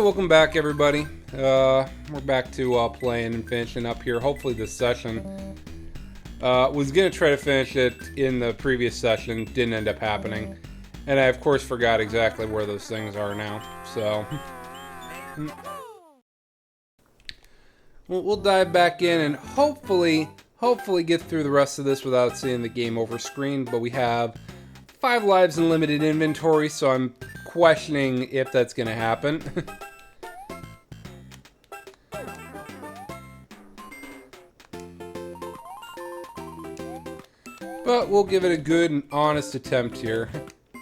welcome back, everybody. We're back to playing and finishing up here. Hopefully this session. Was gonna try to finish it in the previous session, didn't end up happening. And I, of course, forgot exactly where those things are now. So, we'll dive back in and hopefully get through the rest of this without seeing the game over screen. But we have 5 lives in limited inventory, so I'm questioning if that's gonna happen. But we'll give it a good and honest attempt here.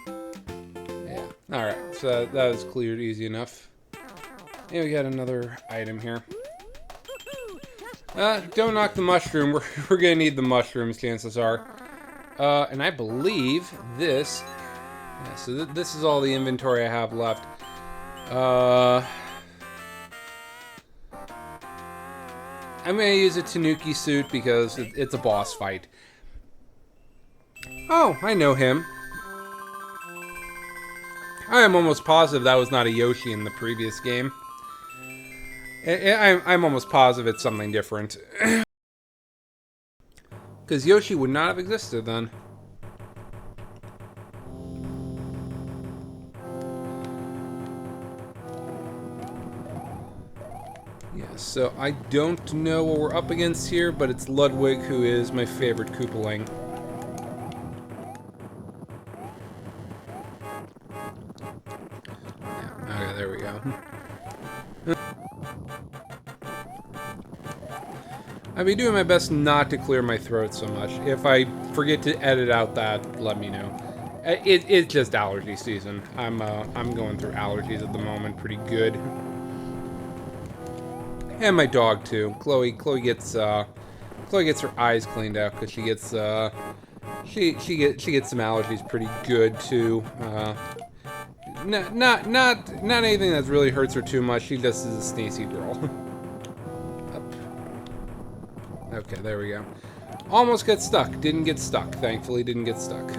Yeah, alright, so that was cleared easy enough. And we got another item here. Don't knock the mushroom. We're gonna need the mushrooms, chances are. And I believe this... Yeah, so this is all the inventory I have left. I'm gonna use a Tanuki suit because it's a boss fight. Oh, I know him. I am almost positive that was not a Yoshi in the previous game. I'm almost positive it's something different. Because Yoshi would not have existed then. Yeah, so I don't know what we're up against here, but it's Ludwig, who is my favorite Koopaling. Okay, there we go. I'll be doing my best not to clear my throat so much. If I forget to edit out that, let me know. It's just allergy season. I'm going through allergies at the moment, pretty good. And my dog too. Chloe gets her eyes cleaned out because she gets some allergies pretty good too. Not anything that really hurts her too much. She just is a sneezy girl. Okay, there we go. Almost got stuck. Didn't get stuck. Thankfully, didn't get stuck.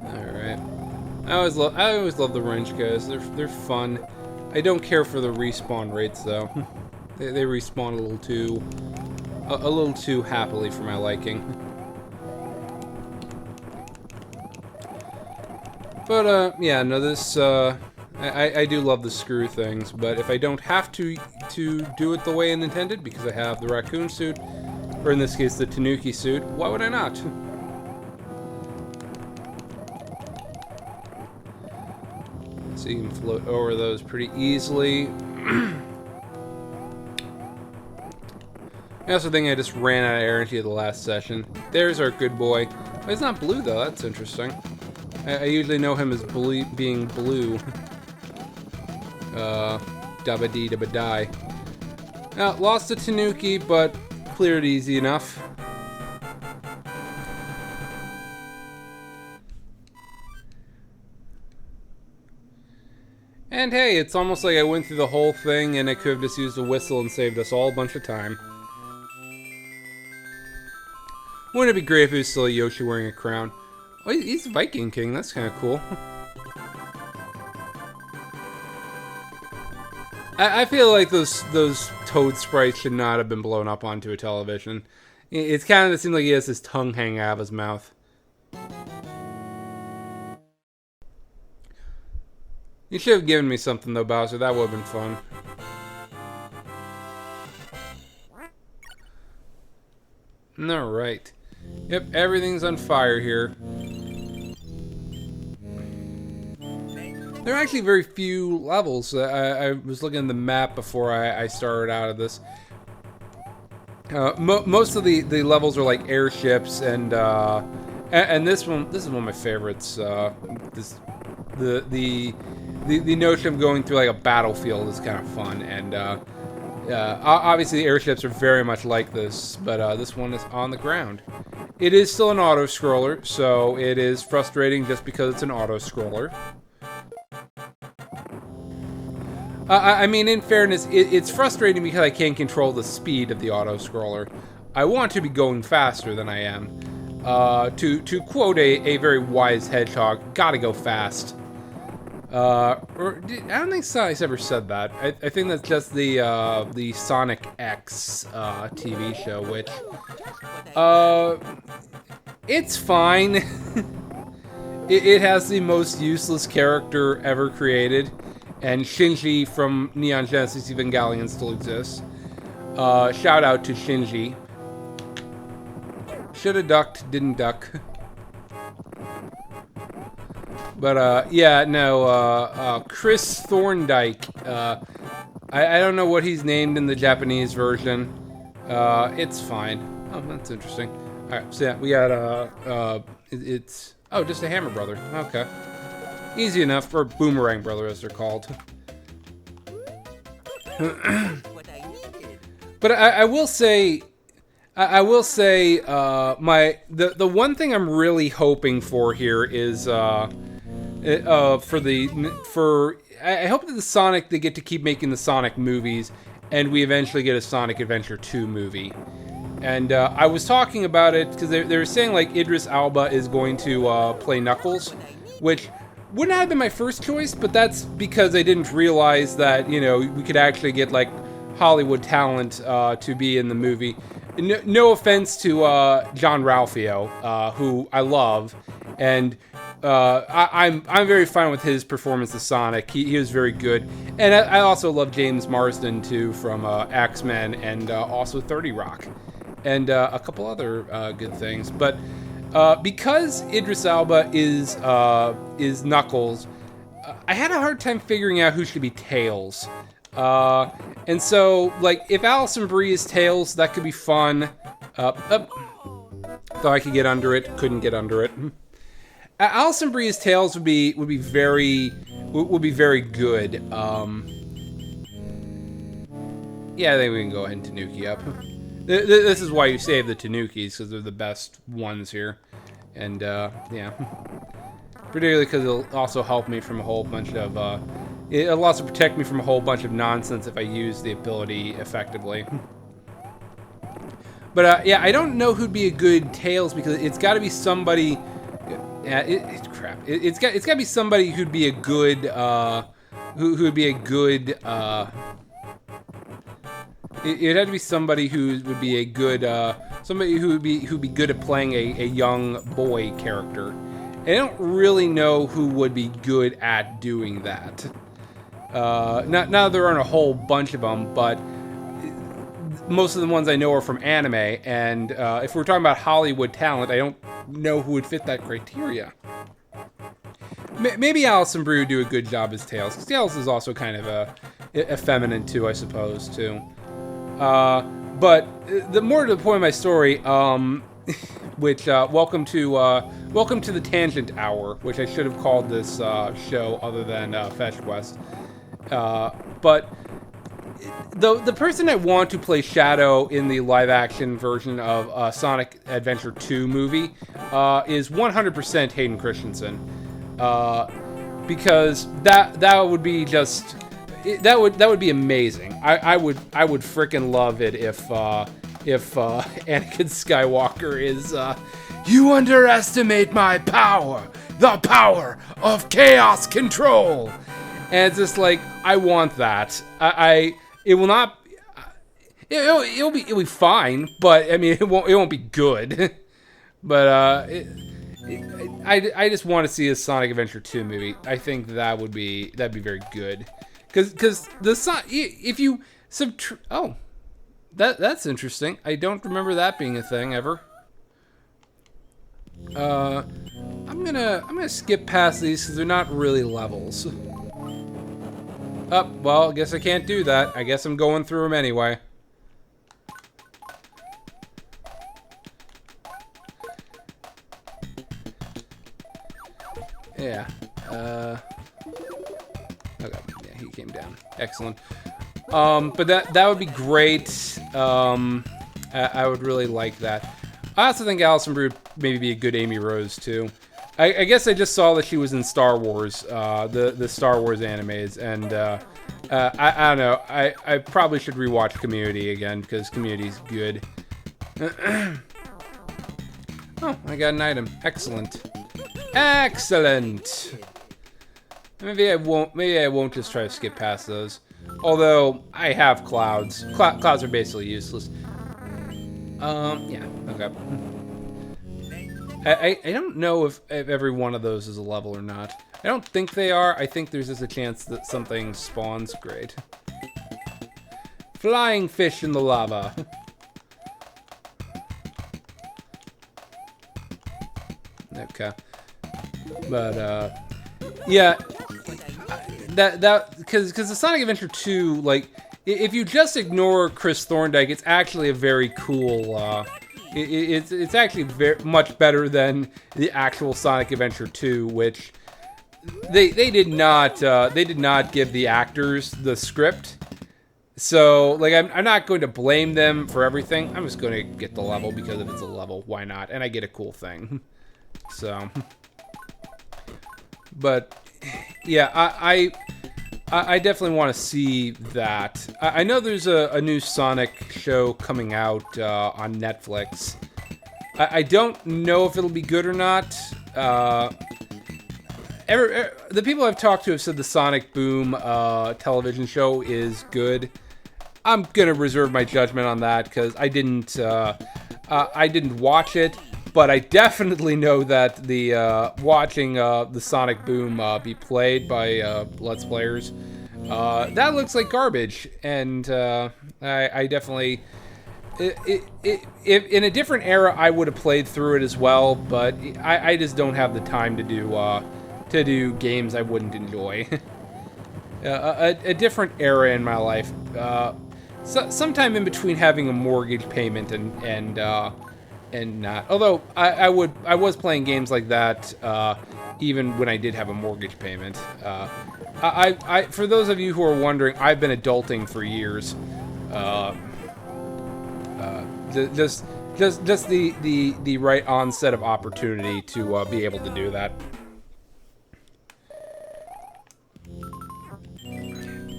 Alright. I always love the wrench guys. They're fun. I don't care for the respawn rates though. They respawn a little too happily for my liking. But yeah, no, this I do love the screw things, but if I don't have to do it the way it intended because I have the raccoon suit, or in this case the Tanuki suit, why would I not? So you can float over those pretty easily. I also think I just ran out of energy at the last session. There's our good boy. Oh, he's not blue though, that's interesting. I usually know him as being blue. Dabba-dee dabba-die. Now, lost to Tanuki, but cleared easy enough. And hey, it's almost like I went through the whole thing and I could have just used a whistle and saved us all a bunch of time. Wouldn't it be great if it was still a Yoshi wearing a crown? Oh, he's Viking King, that's kind of cool. I feel like those Toad sprites should not have been blown up onto a television. It's kind of seems like he has his tongue hanging out of his mouth. You should have given me something though, Bowser. That would have been fun. Alright. Yep, everything's on fire here. There are actually very few levels. I was looking at the map before I started out of this. Most of the levels are like airships, and this is one of my favorites. The notion of going through like a battlefield is kind of fun, and obviously the airships are very much like this, but this one is on the ground. It is still an auto-scroller, so it is frustrating just because it's an auto-scroller. I mean, in fairness, it's frustrating because I can't control the speed of the auto-scroller. I want to be going faster than I am. To quote a very wise hedgehog, gotta go fast. I don't think Sonic's ever said that. I think that's just the Sonic X TV show, which it's fine. It has the most useless character ever created, and Shinji from Neon Genesis Evangelion still exists. Shout out to Shinji. Shoulda ducked, didn't duck. But, yeah, no, Chris Thorndike, I don't know what he's named in the Japanese version. It's fine. Oh, that's interesting. Alright, so yeah, we got, it's, oh, just a Hammer Brother. Okay. Easy enough, or Boomerang Brother, as they're called. But I will say, the one thing I'm really hoping for here is, I hope that the Sonic, they get to keep making the Sonic movies, and we eventually get a Sonic Adventure 2 movie. And I was talking about it because they were saying like Idris Elba is going to play Knuckles, which would not have been my first choice, but that's because I didn't realize that, you know, we could actually get like Hollywood talent to be in the movie. No offense to John Ralphio, who I love, and I'm very fine with his performance as Sonic. He was very good, and I also love James Marsden too from X-Men and also 30 Rock, and a couple other good things. But because Idris Elba is Knuckles, I had a hard time figuring out who should be Tails. And so, like, if Alison Brie is Tails, that could be fun. Thought I could get under it, couldn't get under it. Alison Brie's Tails would be very good. Yeah, I think we can go ahead and Tanuki up. This is why you save the Tanukis, because they're the best ones here. And yeah, particularly because it'll also help me from a whole bunch of it'll also protect me from a whole bunch of nonsense if I use the ability effectively. But yeah, I don't know who'd be a good Tails, because it's got to be somebody. Yeah, crap. It's got to be somebody who'd be a good who'd be a good. It'd have to be somebody who would be a good somebody who'd be good at playing a young boy character. And I don't really know who would be good at doing that. Now there aren't a whole bunch of them, but most of the ones I know are from anime, and if we're talking about Hollywood talent, I don't know who would fit that criteria. Maybe Alison Brie would do a good job as Tails, because Tails is also kind of effeminate too, I suppose, too. But the more to the point of my story, which welcome to the Tangent Hour, which I should have called this show other than Fetch Quest. But the person I want to play Shadow in the live-action version of Sonic Adventure 2 movie is 100% Hayden Christensen, because that would be just that would be amazing. I would frickin' love it if Anakin Skywalker is you underestimate my power, the power of chaos control. And it's just like, I want that. It will not. It'll be fine, but I mean, it won't be good. But I just want to see a Sonic Adventure 2 movie. I think that'd be very good. Because if you that's interesting. I don't remember that being a thing ever. I'm gonna skip past these because they're not really levels. Well, I guess I can't do that. I guess I'm going through them anyway. Yeah. Okay. Yeah, he came down. Excellent. But that would be great. I would really like that. I also think Alison Brie would maybe be a good Amy Rose too. I guess I just saw that she was in Star Wars, the Star Wars animes, and I don't know. I probably should rewatch Community again because Community's good. Oh, I got an item. Excellent. Excellent. Maybe I won't just try to skip past those. Although I have clouds. Clouds are basically useless. Yeah. Okay. I don't know if every one of those is a level or not. I don't think they are. I think there's just a chance that something spawns. Great. Flying fish in the lava. Okay. But, yeah. Because the Sonic Adventure 2, like, if you just ignore Chris Thorndike, it's actually a very cool, it's actually much better than the actual Sonic Adventure 2, which they did not give the actors the script. So, like, I'm not going to blame them for everything. I'm just going to get the level because if it's a level, why not? And I get a cool thing. So, but yeah, I definitely want to see that. I know there's a new Sonic show coming out on Netflix. I don't know if it'll be good or not. The people I've talked to have said the Sonic Boom television show is good. I'm gonna reserve my judgment on that because I didn't watch it. But I definitely know that the watching the Sonic Boom be played by Let's Players, that looks like garbage, and I definitely, if in a different era I would have played through it as well, but I just don't have the time to do games I wouldn't enjoy. A different era in my life, sometime in between having a mortgage payment and not. Although I was playing games like that even when I did have a mortgage payment. I for those of you who are wondering, I've been adulting for years. Just the right onset of opportunity to be able to do that.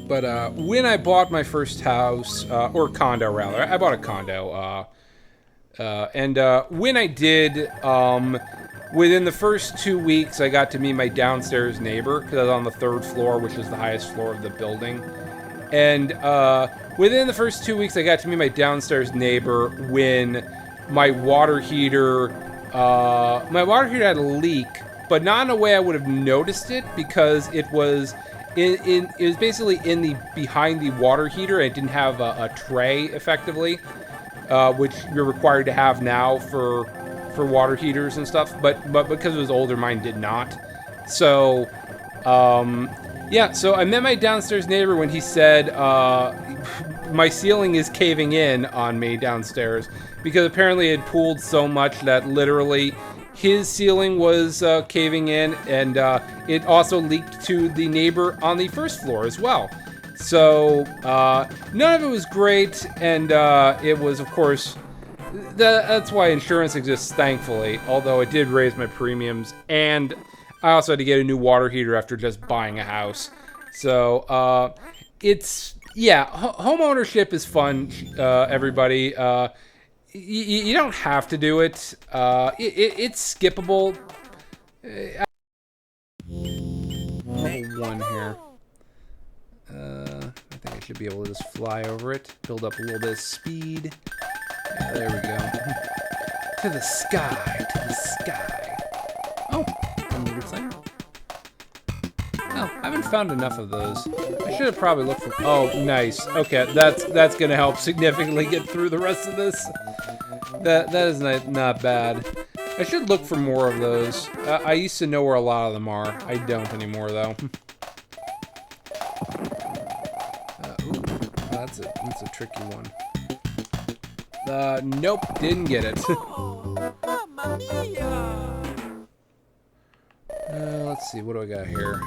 But when I bought my first house, or condo rather, I bought a condo. And when I did, within the first 2 weeks, I got to meet my downstairs neighbor, because I was on the 3rd floor, which is the highest floor of the building. And within the first 2 weeks, I got to meet my downstairs neighbor when my water heater had a leak, but not in a way I would have noticed it, because it was it was basically behind the water heater, and it didn't have a tray, effectively. Which you're required to have now for water heaters and stuff, but because it was older, mine did not. So, yeah. So I met my downstairs neighbor when he said my ceiling is caving in on me downstairs because apparently it pooled so much that literally his ceiling was caving in, and it also leaked to the neighbor on the 1st floor as well. So, none of it was great, and it was, of course, that's why insurance exists, thankfully, although it did raise my premiums, and I also had to get a new water heater after just buying a house. So, yeah, home ownership is fun, everybody. You don't have to do it. It's skippable. One here. I think I should be able to just fly over it, build up a little bit of speed. Yeah, there we go. To the sky, to the sky. Oh, another thing. Oh, I haven't found enough of those. I should have probably looked for. Oh, nice. Okay, that's gonna help significantly get through the rest of this. That is not bad. I should look for more of those. I used to know where a lot of them are. I don't anymore, though. That's a tricky one. Nope, didn't get it. Let's see, what do I got here?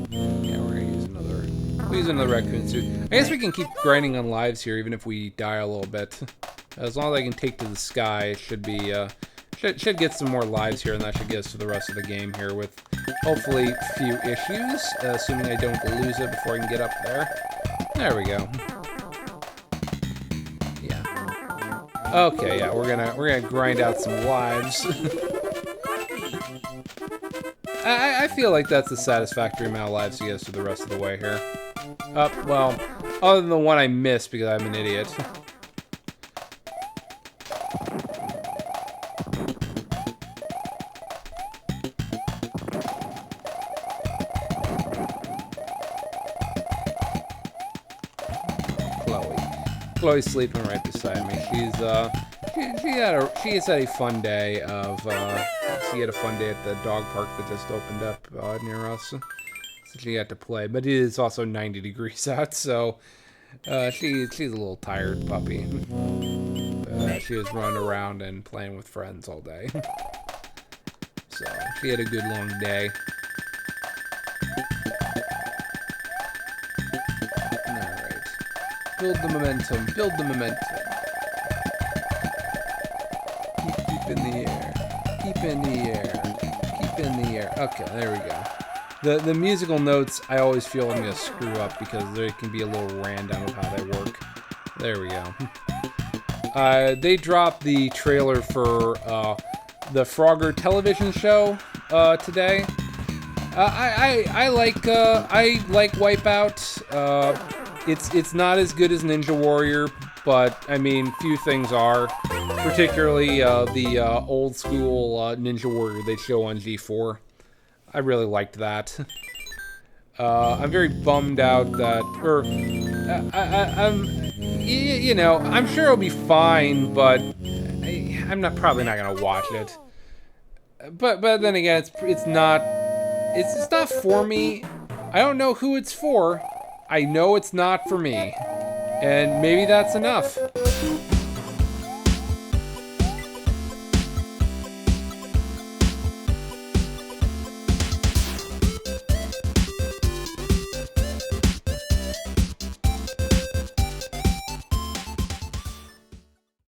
Yeah, we're gonna use another raccoon suit. I guess we can keep grinding on lives here, even if we die a little bit. As long as I can take to the sky, it should be, should get some more lives here, and that should get us to the rest of the game here with Hopefully few issues, assuming I don't lose it before I can get up there. There we go. Yeah. Okay, yeah, we're gonna grind out some lives. I feel like that's a satisfactory amount of lives to get us through the rest of the way here. Well, other than the one I missed because I'm an idiot. Chloe's sleeping right beside me. She has had a fun day of she had a fun day at the dog park that just opened up near us. So she had to play, but it is also 90 degrees out, so she's a little tired puppy. She was running around and playing with friends all day. So she had a good long day. Build the momentum. Build the momentum. Keep in the air. Keep in the air. Keep in the air. Okay, there we go. The musical notes I always feel I'm gonna screw up because there can be a little random of how they work. There we go. They dropped the trailer for the Frogger television show today. I like Wipeout. It's not as good as Ninja Warrior, but I mean, few things are. Particularly the old school Ninja Warrior they show on G4. I really liked that. I'm very bummed out that, I'm sure it'll be fine, but I'm probably not gonna watch it. But then again, it's not for me. I don't know who it's for. I know it's not for me. And maybe that's enough.